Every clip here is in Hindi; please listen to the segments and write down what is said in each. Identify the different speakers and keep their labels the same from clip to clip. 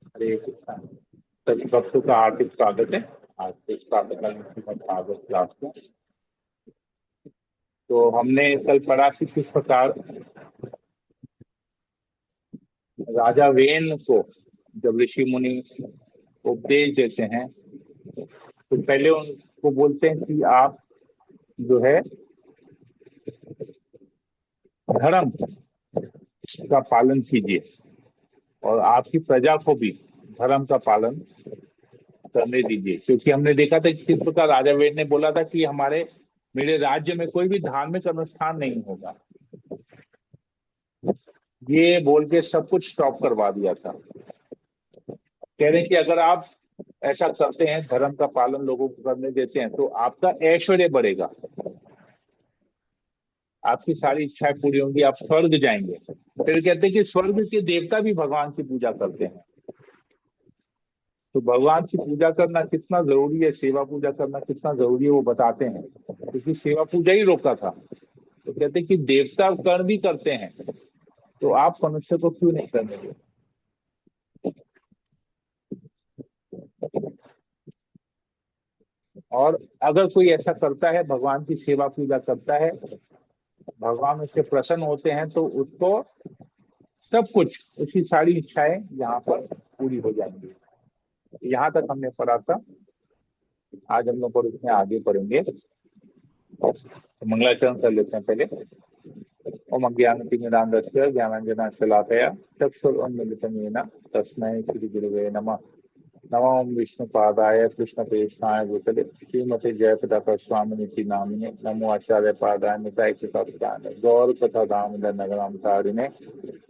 Speaker 1: हरे कृष्णा। सभी भक्तों का हार्दिक स्वागत है। आज के स्वागत क्लास में। तो हमने कल पढ़ा कि किस प्रकार राजा वेन को जब ऋषि मुनि उपदेश देते हैं तो पहले उनको बोलते हैं कि आप जो है धर्म का पालन कीजिए और आपकी प्रजा को भी धर्म का पालन करने दीजिए। क्योंकि हमने देखा था कि किस प्रकार राजा वेद ने बोला था कि मेरे राज्य में कोई भी धार्मिक अनुष्ठान नहीं होगा, ये बोल के सब कुछ स्टॉप करवा दिया था। कह रहे हैं कि अगर आप ऐसा करते हैं, धर्म का पालन लोगों को करने देते हैं, तो आपका ऐश्वर्य बढ़ेगा, आपकी सारी इच्छाएं पूरी होंगी, आप स्वर्ग जाएंगे। फिर कहते हैं कि स्वर्ग के देवता भी भगवान की पूजा करते हैं। तो भगवान की पूजा करना कितना जरूरी है, सेवा पूजा करना कितना जरूरी है, वो बताते हैं। क्योंकि सेवा पूजा ही रोका था। तो कहते हैं कि देवता कर्म भी करते हैं, तो आप मनुष्य को क्यों नहीं करने दें। और अगर कोई ऐसा करता है, भगवान की सेवा पूजा करता है, भगवान उससे प्रसन्न होते हैं, तो उसको सब कुछ, उसकी सारी इच्छाएं यहाँ पर पूरी हो जाएंगी। यहाँ तक हमने पढ़ा था। आज हम लोग इसमें आगे पढ़ेंगे। तो मंगलाचरण कर लेते हैं पहले। ओम अज्ञानतिमिरान्धस्य ज्ञानाञ्जनशलाकया चक्षुरुन्मीलितं येन तस्मै श्रीगुरवे नमः। नमो विष्णुपादाय कृष्णप्रेष्ठाय भूतले श्रीमते जयप्रकाश स्वामिनिति नामिने। नमो आचार्य पादाय निताय कृपादाय गौर कथा दामोदर नगरम तारिणे।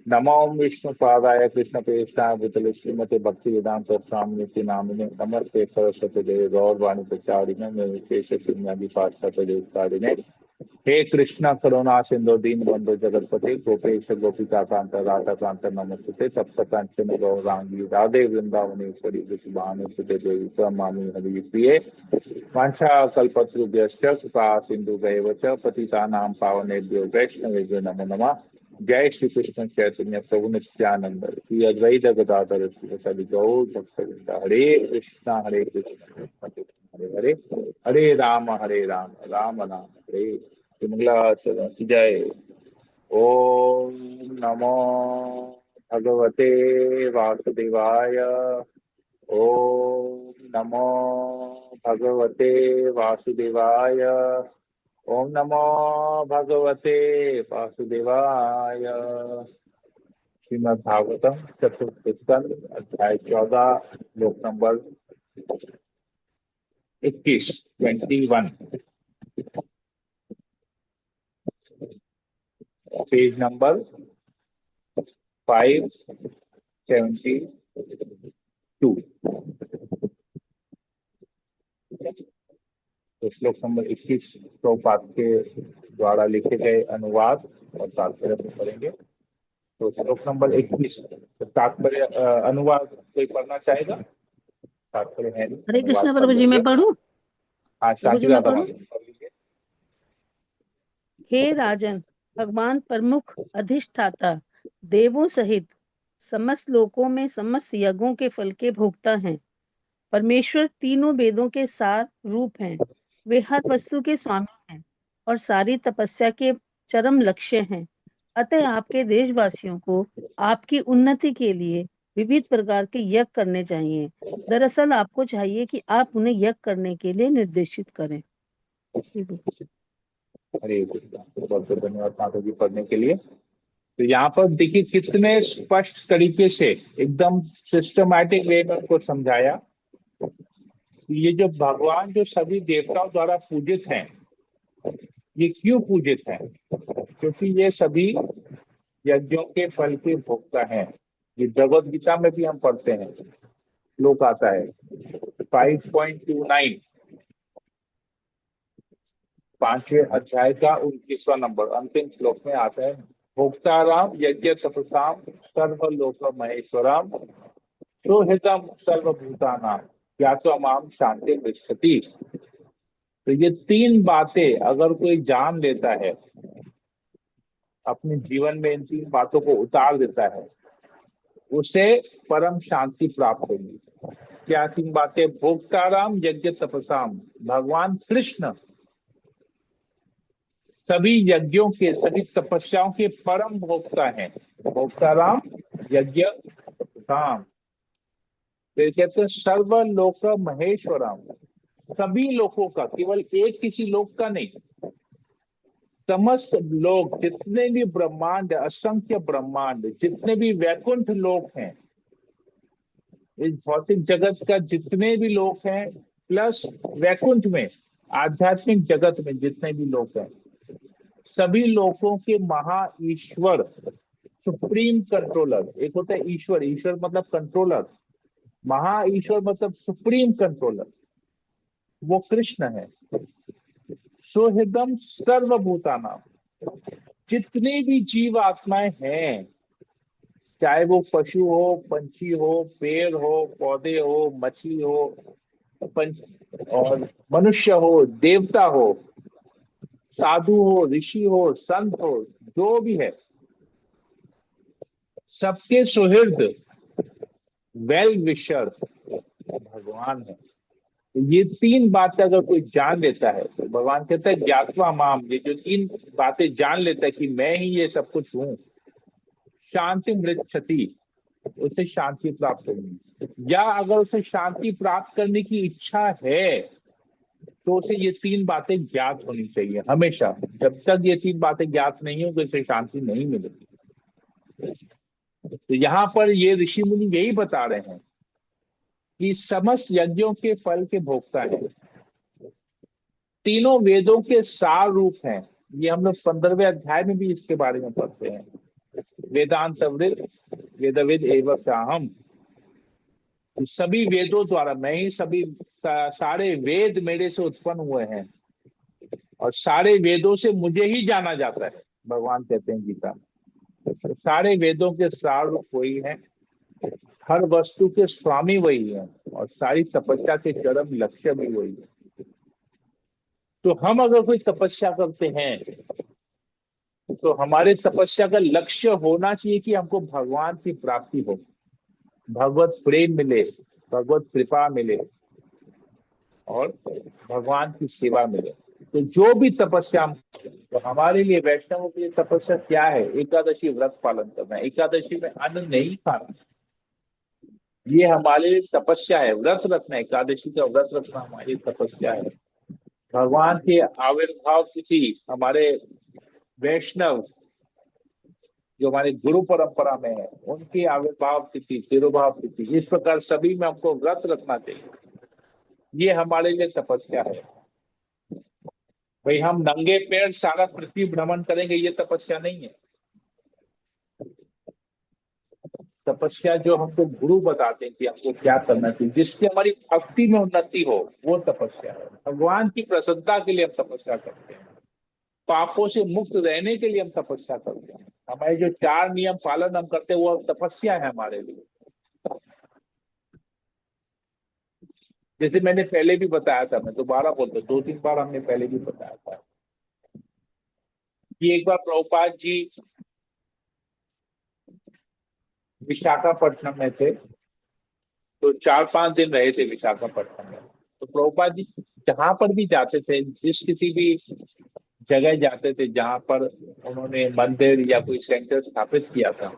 Speaker 1: नमो विष्णुपादाय कृष्णप्रेष्ठाय भूतले श्रीमते भक्ति वेदांत स्वामिनिति नामिने। नमस्ते सरस्वती देव गौरवाणी प्रचारिणे निर्विशेष शून्यादि पाठशास्त्र देवतारिणे। हे कृष्ण करुणा सिंधु दीन बंधु जगतपते गोपेश गोपिका कांत राधा कांत नमस्ते तप्तकांचन गौरांगी राधे वृंदावनेश्वरी वृषभानुसुते देवी प्रणमामि हरि प्रिये। वांछा कल्पतरुभ्यश्च कृपा सिंधु च पतितानां पावनेभ्यो वैष्णवेभ्यो नमो नमः। जय श्री कृष्ण चैतन्य प्रभु नित्यानंद श्री अद्वैत गदाधर श्री गौर भक्तवृंद। हरे कृष्णा हरे हरे हरे राम राम राम हरे। मंगलाचरण की जय। ओम नमो भगवते वासुदेवाय। ओम नमो भगवते वासुदेवाय। ओम नमो भगवते वासुदेवाय। श्रीमद् भागवतम चतुर्थ स्कंद अध्याय 14 श्लोक नंबर 21 पेज नंबर 572। तो श्लोक नंबर 21 प्रभुपाद के द्वारा लिखे गए अनुवाद और तात्पर्य में पढ़ेंगे। तो श्लोक नंबर 21 तात्पर्य अनुवाद कोई पढ़ना चाहेगा? तात्पर्य है नहीं,
Speaker 2: हरे
Speaker 1: अनुवाद
Speaker 2: कृष्ण
Speaker 1: पढ़
Speaker 2: प्रभु जी, मैं
Speaker 1: लेंगे।
Speaker 2: पढ़ूं?
Speaker 1: हाँ,
Speaker 2: प्रभु जी
Speaker 1: शांति
Speaker 2: मैं
Speaker 1: राधा
Speaker 2: पढ़ूं?
Speaker 1: माता जी पढ़ लीजिए।
Speaker 2: हे राजन, भगवान प्रमुख अधिष्ठाता देवों सहित समस्त लोकों में समस्त यज्ञों के फल के भोक्ता हैं। परमेश्वर तीनों वेदों के सार रूप हैं। वे हर वस्तु के स्वामी हैं और सारी तपस्या के चरम लक्ष्य हैं। अतः आपके देशवासियों को आपकी उन्नति के लिए विविध प्रकार के यज्ञ करने चाहिए। दरअसल आपको चाहिए कि आप उन्हें यज्ञ करने के लिए निर्देशित करें।
Speaker 1: हरे कृष्णा। बहुत बहुत धन्यवाद माता जी पढ़ने के लिए। तो यहाँ पर देखिए कितने स्पष्ट तरीके से एकदम सिस्टमैटिक वे में उनको समझाया। ये जो भगवान जो सभी देवताओं द्वारा पूजित हैं, ये क्यों पूजित हैं? क्योंकि ये सभी यज्ञों के फल के भोक्ता हैं। ये भगवद गीता में भी हम पढ़ते हैं, श्लोक आता है 5.29 5वें अध्याय का 29वां नंबर अंतिम श्लोक में आता है। भोक्ताराम यज्ञ तपसाम सर्वलोक महेश्वराम सुहृदम सर्वभूतानाम ज्ञात्वामाम शांति पृच्छति। तो ये तीन बातें अगर कोई जान लेता है, अपने जीवन में इन तीन बातों को उतार देता है, उसे परम शांति प्राप्त होगी। क्या 3 बातें? भोक्ताराम यज्ञ तपसाम, भगवान कृष्ण सभी यज्ञों के, सभी तपस्याओं के परम भोक्ता हैं। भोक्ताराम यज्ञ तपसाम। फिर कहते हैं सर्वलोक महेश्वरम, सभी लोगों का, केवल एक किसी लोक का नहीं, समस्त लोग, जितने भी ब्रह्मांड, असंख्य ब्रह्मांड, जितने भी वैकुंठ लोक हैं, इस भौतिक जगत का जितने भी लोग हैं, प्लस वैकुंठ में, आध्यात्मिक जगत में जितने भी लोग हैं, सभी लोगों के महा ईश्वर, सुप्रीम कंट्रोलर, एक होता है ईश्वर, ईश्वर मतलब कंट्रोलर, महा ईश्वर मतलब सुप्रीम कंट्रोलर, वो कृष्ण है। सुहृदम सर्वभूतानाम, जितने भी जीव आत्माएं हैं, चाहे वो पशु हो, पंछी हो, पेड़ हो, पौधे हो, मछली हो, पंच और मनुष्य हो, देवता हो, साधु हो, ऋषि हो, संत हो, जो भी है, सबके सुहृद, वेल विशर भगवान है। तो ये 3 बातें अगर कोई जान लेता है तो भगवान कहता है ज्ञात्वा माम, ये जो 3 बातें जान लेता है कि मैं ही ये सब कुछ हूं, शांति मृच्छति, उसे शांति प्राप्त होगी। या अगर उसे शांति प्राप्त करने की इच्छा है तो उसे ये 3 बातें ज्ञात होनी चाहिए हमेशा। जब तक ये 3 बातें ज्ञात नहीं होगी उसे शांति नहीं मिलेगी। तो यहाँ पर ये ऋषि मुनि यही बता रहे हैं कि समस्त यज्ञों के फल के भोक्ता है, तीनों वेदों के सार रूप हैं। ये हम लोग 15वें अध्याय में भी इसके बारे में पढ़ते हैं। वेदांत वेदविद एवं चाहम, सभी वेदों द्वारा, मैं ही सभी, सारे वेद मेरे से उत्पन्न हुए हैं और सारे वेदों से मुझे ही जाना जाता है, भगवान कहते हैं गीता में। तो सारे वेदों के सार रूप वही है, हर वस्तु के स्वामी वही है और सारी तपस्या के चरम लक्ष्य भी वही है। तो हम अगर कोई तपस्या करते हैं तो हमारे तपस्या का लक्ष्य होना चाहिए कि हमको भगवान की प्राप्ति हो, भगवत प्रेम मिले, भगवत कृपा मिले और भगवान की सेवा मिले। तो जो भी तपस्या हम, तो हमारे लिए वैष्णवों के लिए तपस्या क्या है? एकादशी व्रत पालन करना, एकादशी में अन्न नहीं खाना, ये हमारे लिए तपस्या है। व्रत रखना, एकादशी का व्रत रखना हमारी तपस्या है। भगवान के आविर्भाव तिथि, हमारे वैष्णव जो हमारे गुरु परंपरा में है, उनकी आविर्भाव तिथि, तिरुभाव तिथि, इस प्रकार सभी में हमको व्रत रखना चाहिए। ये हमारे लिए तपस्या है। भाई हम नंगे पैर सारा पृथ्वी भ्रमण करेंगे, ये तपस्या नहीं है। तपस्या जो हमको गुरु बताते हैं कि हमको क्या करना चाहिए, जिससे हमारी भक्ति में उन्नति हो, वो तपस्या है। भगवान की प्रसन्नता के लिए हम तपस्या करते हैं, पापों से मुक्त रहने के लिए हम तपस्या करते हैं। हमारे जो 4 नियम पालन हम करते हैं वो तपस्या है हमारे लिए। जैसे मैंने पहले भी बताया था, मैं दोबारा बोलता हूँ, 2-3 बार हमने पहले भी बताया था कि एक बार प्रभुपाद जी विशाखापट्टनम में थे, तो 4-5 दिन रहे थे विशाखापट्टनम में। तो प्रभुपाद जी जहां पर भी जाते थे, जिस किसी भी जगह जाते थे जहां पर उन्होंने मंदिर या कोई सेंटर स्थापित किया था,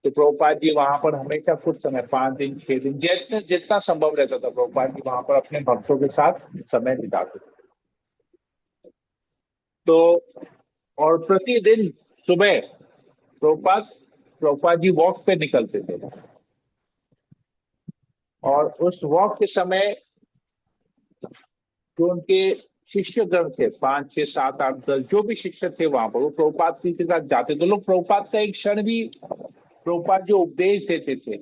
Speaker 1: तो प्रभुपाद जी वहां पर हमेशा कुछ समय, 5 दिन 6 दिन, जितना जितना संभव रहता था, प्रभुपाद जी वहां पर अपने भक्तों के साथ समय बिताते थे। तो और प्रतिदिन सुबह प्रभुपाद जी वॉक पे निकलते थे और उस वॉक के समय जो उनके शिष्यगण थे, 5 6 7 8 10 जो भी शिष्य थे वहां पर, वो प्रभुपाद जी के साथ जाते थे। लोग प्रभुपाद का एक क्षण भी, प्रभुपाद जो उपदेश देते थे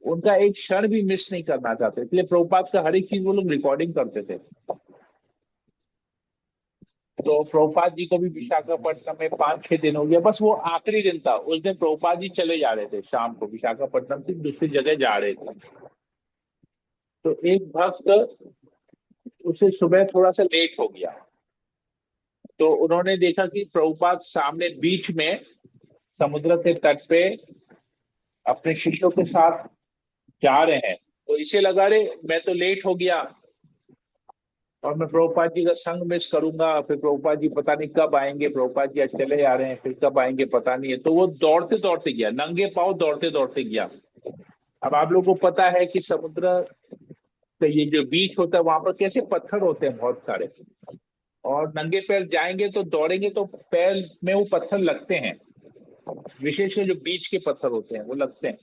Speaker 1: उनका एक क्षण भी मिस नहीं करना चाहते, इसलिए प्रभुपाद का हर एक चीज वो लोग रिकॉर्डिंग करते थे। तो प्रभुपाद जी को भी विशाखापट्टनम में 5-6 दिन हो गया, बस वो आखिरी दिन था, उस दिन प्रभुपाद जी चले जा रहे थे, शाम को विशाखापट्टनम से दूसरी जगह जा रहे थे। तो एक भक्त, उसे सुबह थोड़ा सा लेट हो गया, तो उन्होंने देखा कि प्रभुपाद सामने बीच में समुद्र के तट पे अपने शिष्यों के साथ जा रहे हैं, तो इसे लगा रे मैं तो लेट हो गया और मैं प्रभुपाद जी का संग मिस करूंगा, फिर प्रभुपाद जी पता नहीं कब आएंगे, प्रभुपाद जी आज चले आ रहे हैं, फिर कब आएंगे पता नहीं है। तो वो दौड़ते दौड़ते गया, नंगे पांव दौड़ते दौड़ते गया। अब आप लोगों को पता है कि समुद्र का ये जो बीच होता है वहां पर कैसे पत्थर होते हैं बहुत सारे, और नंगे पैर जाएंगे तो दौड़ेंगे तो पैर में वो पत्थर लगते हैं, विशेष जो बीच के पत्थर होते हैं वो लगते हैं।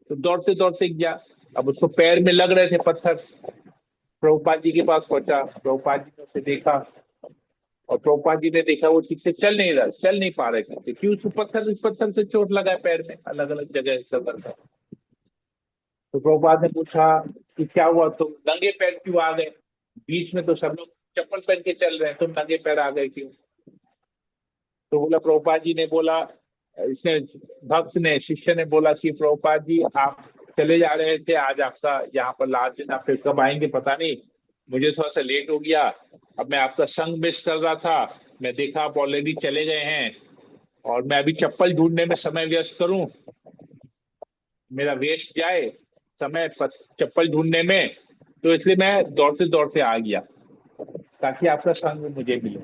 Speaker 1: तो दौड़ते दौड़ते गया, अब उसको पैर में लग रहे थे पत्थर। प्रभुपाद जी के पास पहुंचा, प्रभुपाद जी ने उसे देखा, और प्रभुपाद जी ने देखा वो ठीक से चल नहीं रहा, चल नहीं पा रहे थे, क्यों उसको पत्थर पत्थर से चोट लगा है पैर में, अलग अलग जगह सदर में। तो प्रभुपाद ने पूछा कि क्या हुआ, तुम नंगे पैर क्यों आ गए, बीच में तो सब लोग चप्पल पहन के चल रहे हैं, तुम नंगे पैर आ गए क्यों। तो बोला, प्रभुपाद जी ने बोला, इसने भक्त ने, शिष्य ने बोला कि प्रभुपाद जी आप चले जा रहे थे, आज आपका यहाँ पर लास्ट दिन, आप फिर कब आएंगे पता नहीं, मुझे थोड़ा सा लेट हो गया, अब मैं आपका संग मिस कर रहा था, मैं देखा आप ऑलरेडी चले गए हैं, और मैं अभी चप्पल ढूंढने में समय व्यस्त करूं, मेरा वेस्ट जाए समय चप्पल ढूंढने में, तो इसलिए मैं दौड़ते दौड़ते आ गया ताकि आपका संग मुझे मिले।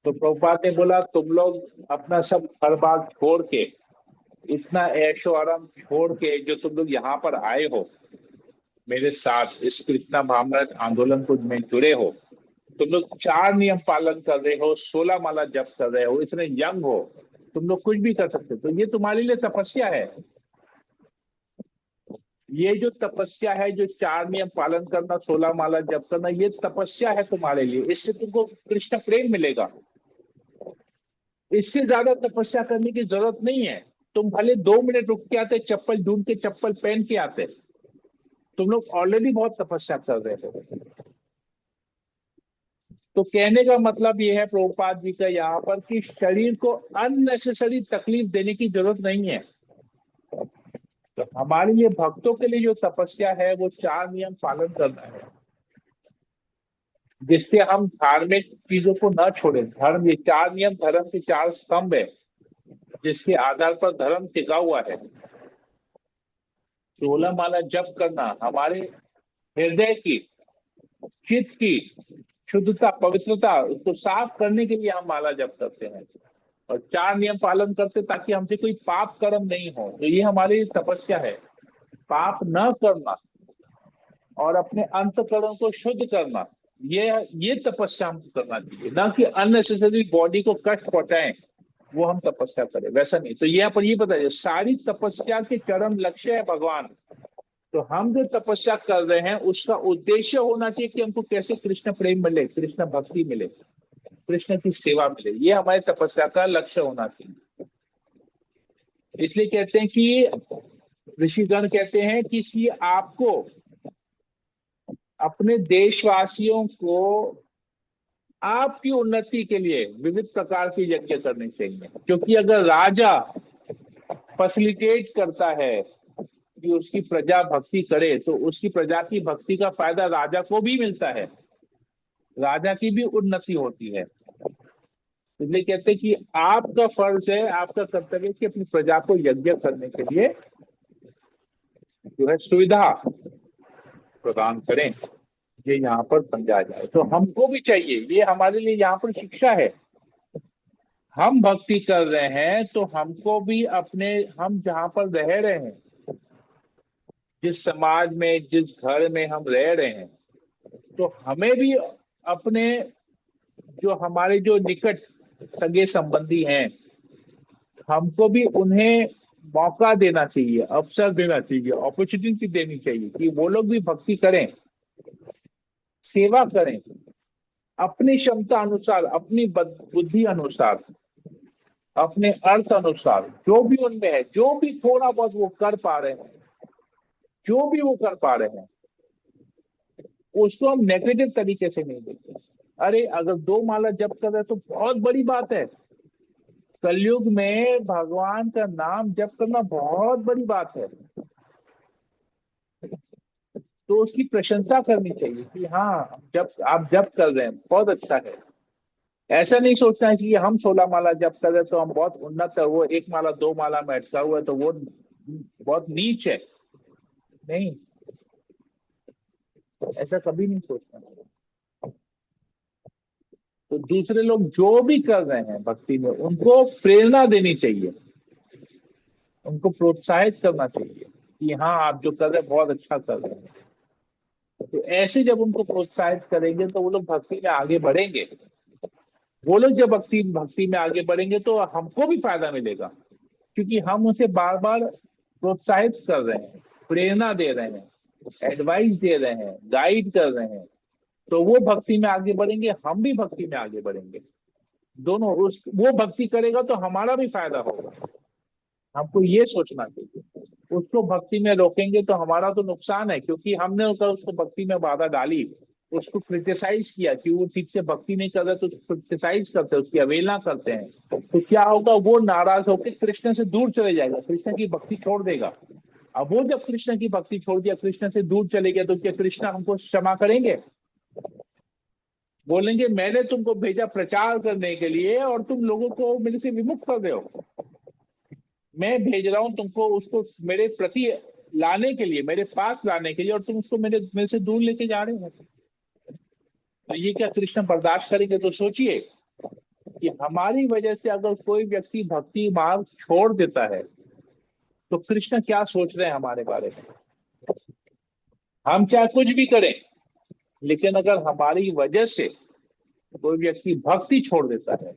Speaker 1: तो प्रभुपाद ने बोला, तुम लोग अपना सब घर बार छोड़ के, इतना ऐशो आराम छोड़ के जो तुम लोग यहाँ पर आए हो मेरे साथ इस कृष्णा भावनामृत आंदोलन को में जुड़े हो, तुम लोग 4 नियम पालन कर रहे हो, 16 माला जप कर रहे हो, इतने यंग हो, तुम लोग कुछ भी कर सकते हो, तो ये तुम्हारे लिए तपस्या है। ये जो तपस्या है, जो 4 नियम पालन करना, 16 माला जप करना, ये तपस्या है तुम्हारे लिए, इससे तुमको कृष्ण प्रेम मिलेगा। इससे ज्यादा तपस्या करने की जरूरत नहीं है। तुम भले 2 मिनट रुक के आते, चप्पल ढूंढ के चप्पल पहन के आते, तुम लोग ऑलरेडी बहुत तपस्या कर रहे हो। तो कहने का मतलब ये है प्रभुपाद जी का यहाँ पर कि शरीर को अननेसेसरी तकलीफ देने की जरूरत नहीं है। तो हमारे लिए, भक्तों के लिए जो तपस्या है वो 4 नियम पालन करना है, जिससे हम धार्मिक चीजों को न छोड़ें। धर्म, ये 4 नियम धर्म के 4 स्तंभ है जिसके आधार पर धर्म टिका हुआ है। 16 माला जप करना हमारे हृदय की, चित्त की शुद्धता, पवित्रता, उसको साफ करने के लिए हम माला जप करते हैं, और 4 नियम पालन करते ताकि हमसे कोई पाप कर्म नहीं हो। तो ये हमारी तपस्या है, पाप न करना और अपने अंतःकरण को शुद्ध करना, ये तपस्या हमको करना चाहिए, ना कि अननेसेसरी बॉडी को कष्ट पहुंचाएं वो हम तपस्या करें, वैसा नहीं। तो यहाँ पर ये बताइए, सारी तपस्या के चरम लक्ष्य है भगवान। तो हम जो तपस्या कर रहे हैं उसका उद्देश्य होना चाहिए कि हमको कैसे कृष्ण प्रेम मिले, कृष्ण भक्ति मिले, कृष्ण की सेवा मिले, ये हमारे तपस्या का लक्ष्य होना चाहिए। इसलिए कहते हैं कि ऋषिगण कहते हैं कि सी आपको अपने देशवासियों को आपकी उन्नति के लिए विविध प्रकार की यज्ञ करने चाहिए, क्योंकि अगर राजा फैसिलिटेट करता है कि उसकी प्रजा भक्ति करे तो उसकी प्रजा की भक्ति का फायदा राजा को भी मिलता है, राजा की भी उन्नति होती है। इसलिए कहते हैं कि आपका फर्ज है, आपका कर्तव्य है कि अपनी प्रजा को यज्ञ करने के लिए जो है सुविधा प्रदान करें, ये यहाँ पर समझा जाए। तो हमको भी चाहिए, ये हमारे लिए यहाँ पर शिक्षा है। हम भक्ति कर रहे हैं तो हमको भी अपने, हम जहाँ पर रह रहे हैं, जिस समाज में, जिस घर में हम रह रहे हैं, तो हमें भी अपने जो हमारे जो निकट सगे संबंधी हैं, हमको भी उन्हें मौका देना चाहिए, अवसर देना चाहिए, अपॉर्चुनिटी देनी चाहिए कि वो लोग भी भक्ति करें, सेवा करें, अपनी क्षमता अनुसार, अपनी बुद्धि अनुसार, अपने अर्थ अनुसार, जो भी उनमें है, जो भी थोड़ा बहुत वो कर पा रहे हैं, जो भी वो कर पा रहे हैं, उसको हम नेगेटिव तरीके से नहीं देखते। अरे अगर 2 माला जप कर रहे तो बहुत बड़ी बात है, कलयुग में भगवान का नाम जप करना बहुत बड़ी बात है, तो उसकी प्रशंसा करनी चाहिए कि हाँ जब आप जप कर रहे हैं बहुत अच्छा है। ऐसा नहीं सोचना है कि हम 16 माला जप कर रहे हैं तो हम बहुत उन्नत है, वो 1 माला 2 माला में अटका हुआ है तो वो बहुत नीच है। नहीं, ऐसा कभी नहीं सोचना। तो दूसरे लोग जो भी कर रहे हैं भक्ति में, उनको प्रेरणा देनी चाहिए, उनको प्रोत्साहित करना चाहिए कि हाँ आप जो कर रहे हैं बहुत अच्छा कर रहे हैं। तो ऐसे जब उनको प्रोत्साहित करेंगे तो वो लोग भक्ति में आगे बढ़ेंगे। वो लोग जब भक्ति भक्ति में आगे बढ़ेंगे तो हमको भी फायदा मिलेगा, क्योंकि हम उसे बार बार प्रोत्साहित कर रहे हैं, प्रेरणा दे रहे हैं, एडवाइस दे रहे हैं, गाइड कर रहे हैं। तो वो भक्ति में आगे बढ़ेंगे, हम भी भक्ति में आगे बढ़ेंगे। दोनों, उस वो भक्ति करेगा तो हमारा भी फायदा होगा। हमको ये सोचना चाहिए। उसको भक्ति में रोकेंगे तो हमारा तो नुकसान है, क्योंकि हमने उसको भक्ति में बाधा डाली, उसको क्रिटिसाइज किया कि वो ठीक से भक्ति नहीं कर रहा, तो उसको क्रिटिसाइज करते हैं, उसकी अवहेलना करते हैं। तो क्या होगा, वो नाराज होकर कृष्ण से दूर चले जाएगा, कृष्ण की भक्ति छोड़ देगा। अब वो जब कृष्ण की भक्ति छोड़ दिया, कृष्ण से दूर चले गया, तो क्या कृष्ण हमको क्षमा करेंगे? बोलेंगे मैंने तुमको भेजा प्रचार करने के लिए और तुम लोगों को मेरे से विमुख कर रहे हो। मैं भेज रहा हूं तुमको उसको मेरे प्रति लाने के लिए, मेरे पास लाने के लिए, और तुम उसको मेरे से दूर लेके जा रहे हो। तो ये क्या कृष्ण बर्दाश्त करेंगे? तो सोचिए कि हमारी वजह से अगर कोई व्यक्ति भक्ति मार्ग छोड़ देता है तो कृष्ण क्या सोच रहे हैं हमारे बारे में। हम चाहे कुछ भी करें, लेकिन अगर हमारी वजह से कोई व्यक्ति भक्ति छोड़ देता है,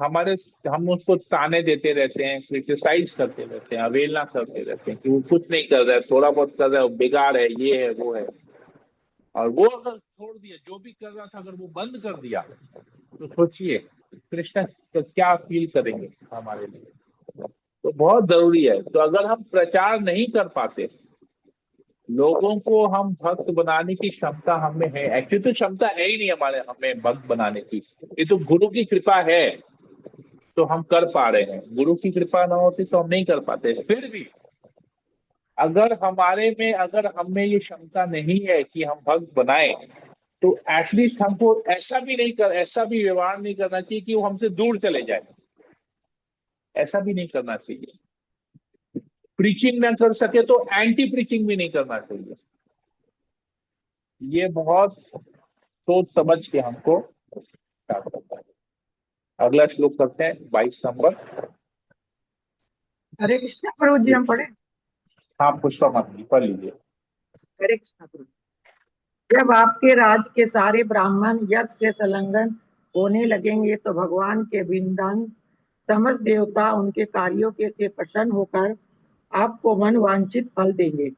Speaker 1: हमारे हम उसको ताने देते रहते हैं, क्रिटिसाइज करते रहते हैं, अवहेलना करते रहते हैं कि वो कुछ नहीं कर रहा है, थोड़ा बहुत कर रहा है, वो बेकार है, ये है वो है। और वो अगर छोड़ दिया, जो भी कर रहा था अगर वो बंद कर दिया, तो सोचिए कृष्ण तो क्या फील करेंगे हमारे लिए। तो बहुत जरूरी है। तो अगर हम प्रचार नहीं कर पाते, लोगों को हम भक्त बनाने की क्षमता हमें है, एक्चुअली तो क्षमता है ही नहीं हमारे हमें भक्त बनाने की, ये तो गुरु की कृपा है। तो हम कर पा रहे हैं, गुरु की कृपा ना होती तो हम नहीं कर पाते। फिर भी अगर हम में ये क्षमता नहीं है कि हम भक्त बनाए, तो एटलीस्ट हमको ऐसा भी व्यवहार नहीं करना चाहिए कि वो हमसे दूर चले जाए। ऐसा भी नहीं करना चाहिए। प्रीचिंग ना कर सके तो एंटी प्रीचिंग भी नहीं करना चाहिए। ये बहुत सोच समझ के हमको काम करना है। अगला श्लोक करते हैं 22 नंबर।
Speaker 3: हरे कृष्णा प्रभु जी, हम पढ़े।
Speaker 1: हाँ पुष्पा मत पढ़ लीजिए।
Speaker 3: हरे कृष्णा प्रभु। जब आपके राज के सारे ब्राह्मण यज्ञ से संलग्न होने लगेंगे तो भगवान के वृंदावन समस्त देवता उनके कार्यों के से प्रसन्न होकर आपको मन वांछित फल देंगे।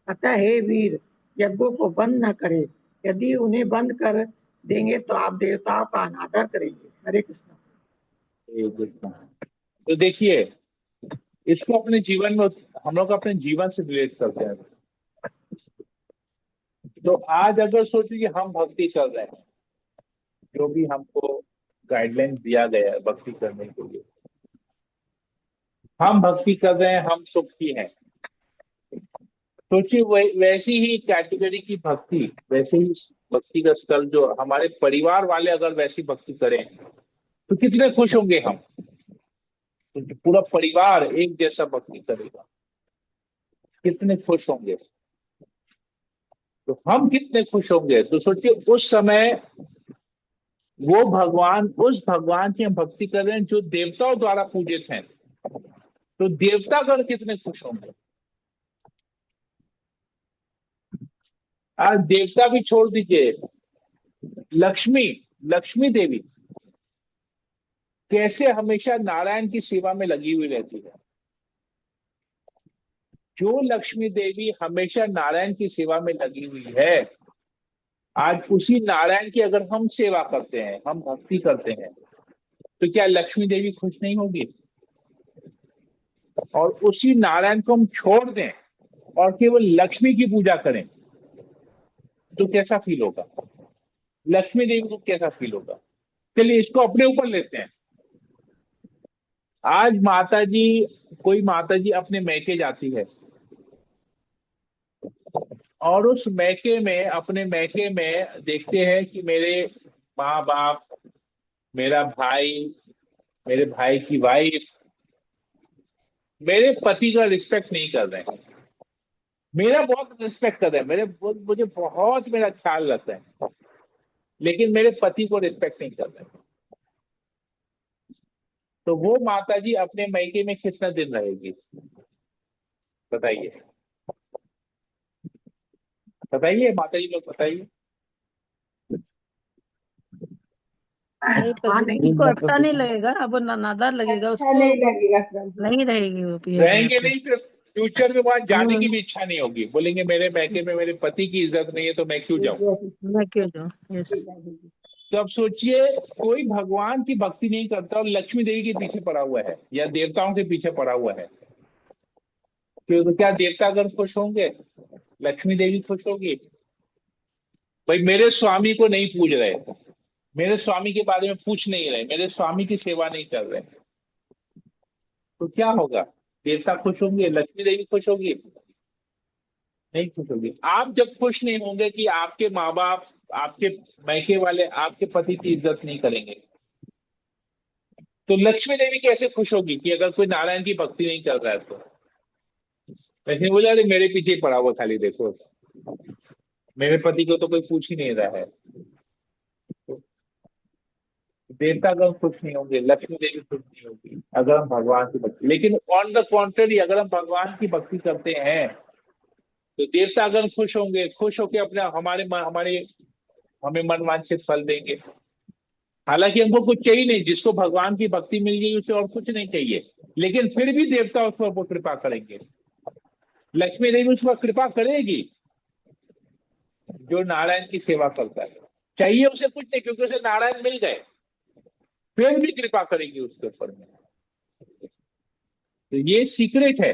Speaker 3: अतः हे वीर, यज्ञों को बंद न करें। यदि उन्हें बंद कर देंगे तो आप देवताओं का अनादर करेंगे। हरे कृष्णा।
Speaker 1: तो देखिए, इसको अपने जीवन में हम लोग अपने जीवन से रिलेट करते हैं। तो आज अगर सोचिए कि हम भक्ति कर रहे हैं, जो भी हमको गाइडलाइन दिया गया है भक्ति करने के लिए, हम भक्ति कर रहे हैं, हम सुखी हैं। सोचिए वैसी ही कैटेगरी की भक्ति, वैसे ही भक्ति का स्तर जो हमारे परिवार वाले अगर वैसी भक्ति करें तो कितने खुश होंगे हम। तो पूरा परिवार एक जैसा भक्ति करेगा, कितने खुश होंगे। तो हम कितने खुश होंगे। तो सोचिए उस समय उस भगवान की हम भक्ति कर रहे हैं जो देवताओं द्वारा पूजित हैं, तो देवतागण कितने खुश होंगे। आज देवता भी छोड़ दीजिए, लक्ष्मी लक्ष्मी देवी कैसे हमेशा नारायण की सेवा में लगी हुई रहती है। जो लक्ष्मी देवी हमेशा नारायण की सेवा में लगी हुई है, आज उसी नारायण की अगर हम सेवा करते हैं, हम भक्ति करते हैं, तो क्या लक्ष्मी देवी खुश नहीं होगी? और उसी नारायण को हम छोड़ दें और केवल लक्ष्मी की पूजा करें तो कैसा फील होगा, लक्ष्मी देवी को कैसा फील होगा। चलिए इसको अपने ऊपर लेते हैं। आज कोई माता जी अपने मैके जाती है और उस मैके में, अपने मैके में देखते हैं कि मेरे माँ बाप, मेरा भाई, मेरे भाई की वाइफ, मेरे पति का रिस्पेक्ट नहीं कर रहे हैं, मेरा बहुत रिस्पेक्ट कर रहे हैं, मुझे बहुत मेरा ख्याल रखते हैं, लेकिन मेरे पति को रिस्पेक्ट नहीं कर रहे हैं, तो वो माता जी अपने मायके में कितना दिन रहेगी? बताइए, बताइए माता जी लोग, बताइए।
Speaker 2: अरे
Speaker 3: हाँ
Speaker 2: प्रभु
Speaker 3: नहीं,
Speaker 2: उसको अच्छा नहीं लगेगा, अब वो नादार लगेगा
Speaker 3: अच्छा
Speaker 2: उसको,
Speaker 3: नहीं लगेगा प्रभु।
Speaker 2: नहीं रहेगी वो भी अपने
Speaker 1: रहेंगे
Speaker 2: आप में।
Speaker 1: नहीं, फिर फ्यूचर में वहां जाने की
Speaker 3: हम्म,
Speaker 1: भी इच्छा नहीं होगी, बोलेंगे मेरे मायके में मेरे पति की इज्जत नहीं है तो मैं क्यों जाऊं?
Speaker 2: मैं क्यों जाऊँ? यस।
Speaker 1: तो अब सोचिए, कोई भगवान की भक्ति नहीं करता और लक्ष्मी देवी के पीछे पड़ा हुआ है या देवताओं के पीछे पड़ा हुआ है, तो क्या देवता अगर खुश होंगे? लक्ष्मी देवी खुश होगी? भाई मेरे स्वामी को नहीं पूज रहे, मेरे स्वामी के बारे में पूछ नहीं रहे, मेरे स्वामी की सेवा नहीं कर रहे, तो क्या होगा? देवता खुश होंगे? लक्ष्मी देवी खुश होगी? नहीं खुश होगी। आप जब खुश नहीं होंगे कि आपके माँ बाप, आपके मायके वाले आपके पति की इज्जत नहीं करेंगे, तो लक्ष्मी देवी कैसे खुश होगी कि अगर कोई नारायण की भक्ति नहीं कर रहा है तो? लक्ष्मी बोला, अरे मेरे पीछे ही पड़ा हुआ खाली देखो, मेरे पति को तो कोई पूछ ही नहीं रहा है। देवतागण खुश नहीं होंगे, लक्ष्मी देवी खुश नहीं होगी अगर हम भगवान की भक्ति, लेकिन ऑन द कॉन्ट्ररी अगर हम भगवान की भक्ति करते हैं तो देवतागण खुश होंगे, खुश होकर अपने हमारे हमारे हमें मनवांछित फल देंगे। हालांकि हमको कुछ चाहिए नहीं, जिसको भगवान की भक्ति मिल गई उसे और कुछ नहीं चाहिए, लेकिन फिर भी देवता उस पर कृपा करेंगे, लक्ष्मी देवी उस पर कृपा करेगी जो नारायण की सेवा करता है। चाहिए उसे कुछ नहीं, क्योंकि उसे नारायण मिल गए, फिर भी कृपा करेगी उसके ऊपर में। तो ये सीक्रेट है,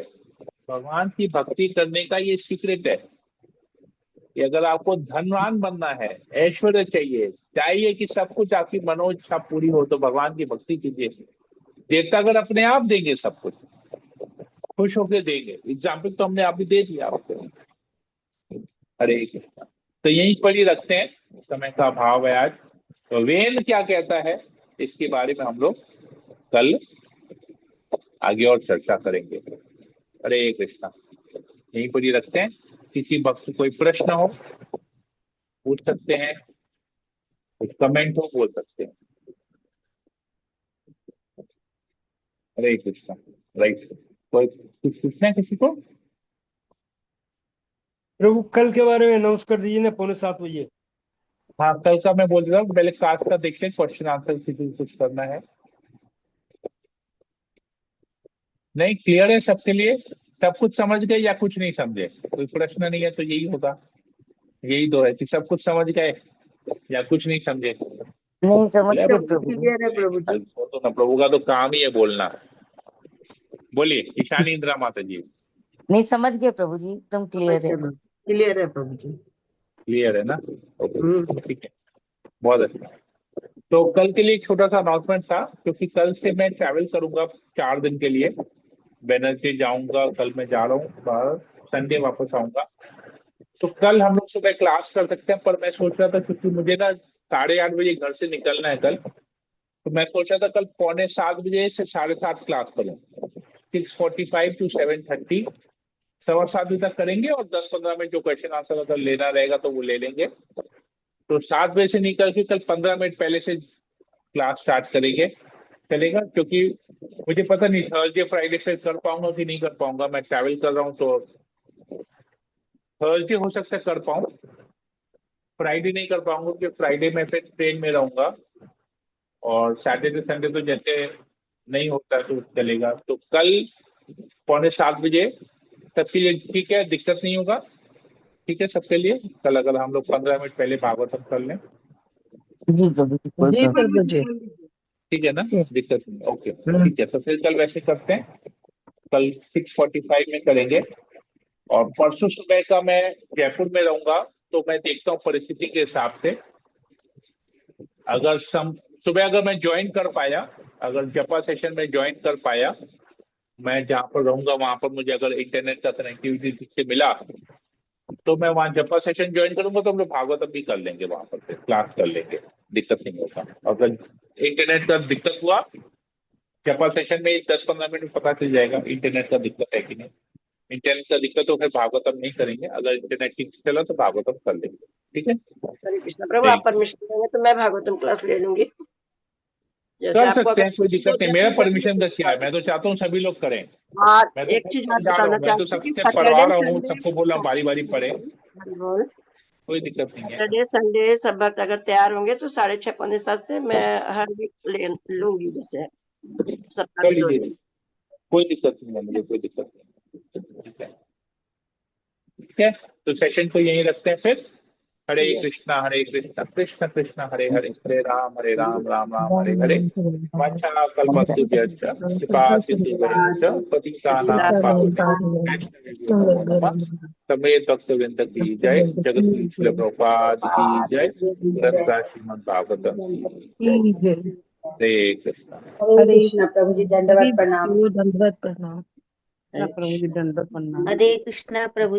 Speaker 1: भगवान की भक्ति करने का ये सीक्रेट है कि अगर आपको धनवान बनना है, ऐश्वर्य चाहिए, चाहिए कि सब कुछ आपकी मनोइच्छा पूरी हो, तो भगवान की भक्ति कीजिए। देवता अगर अपने आप देंगे, सब कुछ खुश होकर देंगे। एग्जाम्पल तो हमने अभी दे दिया आपको। हरे कृष्णा। तो यहीं पर ही रखते हैं, समय का अभाव है आज। तो वेद क्या कहता है इसके बारे में हम लोग कल आगे और चर्चा करेंगे। हरे कृष्णा। यहीं पर ही रखते हैं, किसी वक्त कोई प्रश्न हो पूछ सकते हैं, कुछ कमेंट हो बोल सकते हैं। हरे कृष्णा। राइट, कोई कुछ पूछना है किसी को?
Speaker 4: प्रभु कल के बारे में अनाउंस कर दीजिए ना, 6:45 बजे।
Speaker 1: हाँ, कल का मैं बोल रहा हूँ, पहले क्लास का देख लें, क्वेश्चन आंसर किसी को कुछ करना है। नहीं, क्लियर है सबके लिए? सब कुछ समझ गए या कुछ नहीं समझे? कोई प्रश्न नहीं है तो यही होगा, यही तो है कि सब कुछ समझ गए या कुछ नहीं समझे।
Speaker 5: नहीं समझ
Speaker 1: क्लियर
Speaker 5: गए
Speaker 1: है?
Speaker 5: प्रभु जी।
Speaker 3: क्लियर है प्रभु जी।
Speaker 1: तो ना, प्रभु का तो काम ही है बोलना। बोलिए ईशानी इंदिरा माता जी।
Speaker 5: नहीं समझ गए प्रभु जी, एकदम क्लियर है।
Speaker 3: क्लियर है प्रभु जी।
Speaker 1: क्लियर है ना?
Speaker 3: हम्म।
Speaker 1: ठीक है, बहुत अच्छा। तो कल के लिए एक छोटा सा अनाउंसमेंट था, क्योंकि कल से मैं ट्रैवल करूंगा 4 दिन के लिए। वेडनेसडे जाऊंगा, कल मैं जा रहा हूँ बाहर, संडे वापस आऊंगा। तो कल हम लोग सुबह क्लास कर सकते हैं, पर मैं सोच रहा था क्योंकि मुझे ना 8:30 बजे घर से निकलना है कल, तो मैं सोच रहा था कल 6:45 से 7:30 क्लास करूँ। 6:45 to 7:30, 7:15 तक करेंगे, और 10-15 मिनट जो क्वेश्चन आंसर अगर लेना रहेगा तो वो ले लेंगे। तो 7 बजे से निकल के कल 15 मिनट पहले से क्लास स्टार्ट करेंगे, चलेगा? क्योंकि मुझे पता नहीं थर्सडे फ्राइडे से कर पाऊंगा कि नहीं कर पाऊंगा, मैं ट्रैवल कर रहा हूँ, तो थर्सडे हो सकता है कर पाऊँ, फ्राइडे नहीं कर पाऊंगा क्योंकि फ्राइडे में फिर ट्रेन में रहूंगा, और सैटरडे संडे तो जैसे नहीं होता तो चलेगा। तो कल 6:45 बजे तक के लिए ठीक है, दिक्कत नहीं होगा? ठीक है सबके लिए? कल अगर हम लोग 15 मिनट पहले भागवतम कर लें,
Speaker 5: जी प्रभु जी, कोई
Speaker 2: जी
Speaker 5: प्रॉब्लम।
Speaker 2: प्रभु जी।
Speaker 1: ठीक है ना?
Speaker 2: ठीक।
Speaker 1: दिक्कत नहीं, ओके ठीक है। तो फिर कल वैसे करते हैं, कल 6:45 में करेंगे। और परसों सुबह का मैं जयपुर में रहूंगा, तो मैं देखता हूँ परिस्थिति के हिसाब से, अगर सुबह अगर मैं ज्वाइन कर पाया, अगर जपा सेशन में ज्वाइन कर पाया, मैं जहाँ पर रहूंगा वहां पर मुझे अगर इंटरनेट का कनेक्टिविटी ठीक से मिला, तो मैं वहाँ जपा सेशन ज्वाइन करूंगा, तो हम लोग भागवतम भी कर लेंगे, वहां पर फिर क्लास कर लेंगे, दिक्कत नहीं होगा। अगर इंटरनेट का दिक्कत हुआ चपा सेशन में 10-15 मिनट में पता चल जाएगा इंटरनेट का दिक्कत है कि नहीं। इंटरनेट का दिक्कत तो फिर भागवतम नहीं करेंगे, अगर इंटरनेट ठीक से चला तो भागवतम कर लेंगे, ठीक है।
Speaker 6: हरे कृष्णा प्रभु, आप परमिशन देंगे तो मैं भागवतम क्लास ले लूंगी। जैसे
Speaker 1: कर
Speaker 6: आपको
Speaker 1: सकते हैं,
Speaker 6: अगर
Speaker 1: कोई दिक्कत नहीं, मेरा परमिशन का क्या है, मैं तो चाहता हूँ सभी लोग करें।
Speaker 6: हाँ,
Speaker 1: मैं तो
Speaker 6: एक चीज आप
Speaker 1: समझा रहा
Speaker 6: बताना
Speaker 1: हूँ, मैं तो
Speaker 6: चाहती हूँ कि
Speaker 1: सबसे पढ़वा
Speaker 6: सैटरडे
Speaker 1: रहा हूँ,
Speaker 6: संडे,
Speaker 1: सबको बोल रहा हूँ बारी बारी पढ़े,
Speaker 6: बोल
Speaker 1: कोई दिक्कत नहीं है।
Speaker 6: सैटरडे संडे सब वक्त अगर तैयार होंगे तो 6:30 6:45 से मैं हर वीक ले लूंगी, जैसे सप्ताह
Speaker 1: कर
Speaker 6: में 2
Speaker 1: लीजिए,
Speaker 6: दिन।
Speaker 1: कोई दिक्कत नहीं है, मुझे कोई दिक्कत नहीं, ठीक है, ठीक है। तो सेशन को यहीं रखते हैं फिर। हरे
Speaker 6: Yes.
Speaker 1: कृष्णा कृष्ण कृष्ण हरे हरे, हरे राम राम राम हरे हरे। वाचा कल्पतरुभ्यश्च कृपा सिन्धुभ्यश्च पतितानां पावनेभ्यो वैष्णवेभ्यो नमो नमः। समेत भक्तवृंद की जय, जगत गुरु श्रील प्रभुपाद की जय, ग्रंथ श्रीमद् भागवतम की जय। हरे कृष्णा।
Speaker 2: हरे
Speaker 7: प्रभु जी
Speaker 2: सभी
Speaker 7: दंडवत प्रणाम।
Speaker 2: को दंडवत प्रणाम।
Speaker 6: हरे
Speaker 7: प्रभु जी दंडवत प्रणाम।
Speaker 5: हरे कृष्णा प्रभु